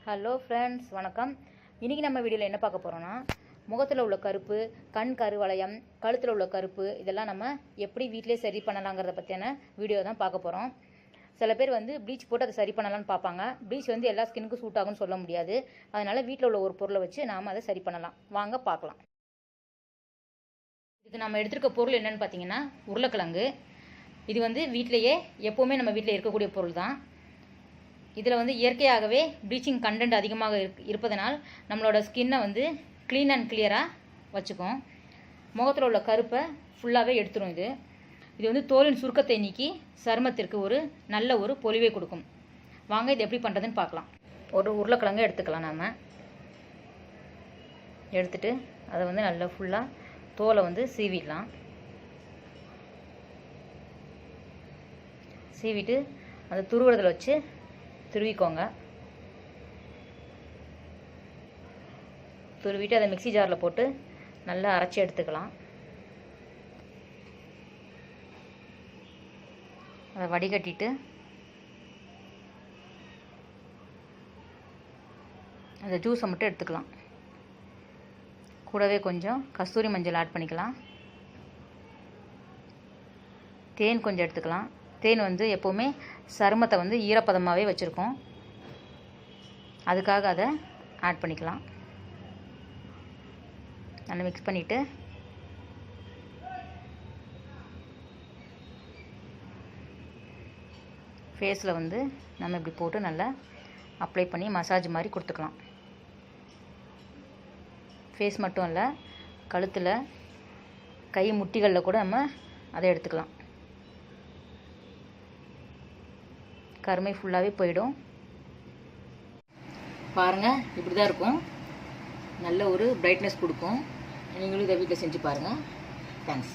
Hello friends, வணக்கம். இன்றைக்கி நம்ம வீடியோவில் என்ன பார்க்க போகிறோன்னா, முகத்தில் உள்ள கருப்பு, கண் கருவளையம், கழுத்தில் உள்ள கருப்பு இதெல்லாம் நம்ம எப்படி வீட்டிலே சரி பண்ணலாங்கிறத பற்றியான வீடியோ தான் பார்க்க போகிறோம். சில பேர் ப்ளீச் போட்டு அதை சரி பண்ணலான்னு பார்ப்பாங்க. ப்ளீச் எல்லா ஸ்கின்னுக்கும் சூட் ஆகும்னு சொல்ல முடியாது. அதனால் வீட்டில் உள்ள ஒரு பொருளை வச்சு நாம் அதை சரி பண்ணலாம். வாங்க பார்க்கலாம். இதுக்கு நம்ம எடுத்துருக்க பொருள் என்னென்னு பார்த்தீங்கன்னா, உருளைக்கிழங்கு. இது வீட்டிலையே எப்போவுமே நம்ம வீட்டில் இருக்கக்கூடிய பொருள் தான். இதில் இயற்கையாகவே ப்ளீச்சிங் கண்டென்ட் அதிகமாக இருப்பதனால் நம்மளோட ஸ்கின்னை க்ளீன் அண்ட் கிளியராக வச்சுக்கும். முகத்தில் உள்ள கருப்பை ஃபுல்லாகவே எடுத்துரும். இது தோலின் சுருக்கத்தை நீக்கி சருமத்திற்கு ஒரு நல்ல ஒரு பொலிவை கொடுக்கும். வாங்க இது எப்படி பண்ணுறதுன்னு பார்க்கலாம். ஒரு உருளைக்கிழங்கு எடுத்துக்கலாம். நாம் எடுத்துட்டு அதை நல்லா ஃபுல்லாக தோலை சீவிடலாம். சீவிட்டு அந்த துருவுறதில் வச்சு துருவிக்கோங்க. துருவிட்டு அதை மிக்ஸி ஜாரில் போட்டு நல்லா அரைச்சி எடுத்துக்கலாம். அதை வடிகட்டிட்டு அந்த ஜூஸை மட்டும் எடுத்துக்கலாம். கூடவே கொஞ்சம் கஸ்தூரி மஞ்சள் ஆட் பண்ணிக்கலாம். தேன் கொஞ்சம் எடுத்துக்கலாம். தேன் எப்போவுமே சருமத்தை ஈரப்பதமாகவே வச்சுருக்கோம். அதுக்காக அதை ஆட் பண்ணிக்கலாம். நல்லா மிக்ஸ் பண்ணிவிட்டு ஃபேஸில் நம்ம இப்படி போட்டு நல்லா அப்ளை பண்ணி மசாஜ் மாதிரி கொடுத்துக்கலாம். ஃபேஸ் மட்டும் இல்லை, கழுத்தில், கை முட்டிகளில் கூட நம்ம அதை எடுத்துக்கலாம். கருமை ஃபுல்லாகவே போயிடும். பாருங்கள், இப்படி தான் இருக்கும். நல்ல ஒரு பிரைட்னஸ் கொடுக்கும். நீங்களும் இதை வீட்டில் செஞ்சு பாருங்கள். தேங்க்ஸ்.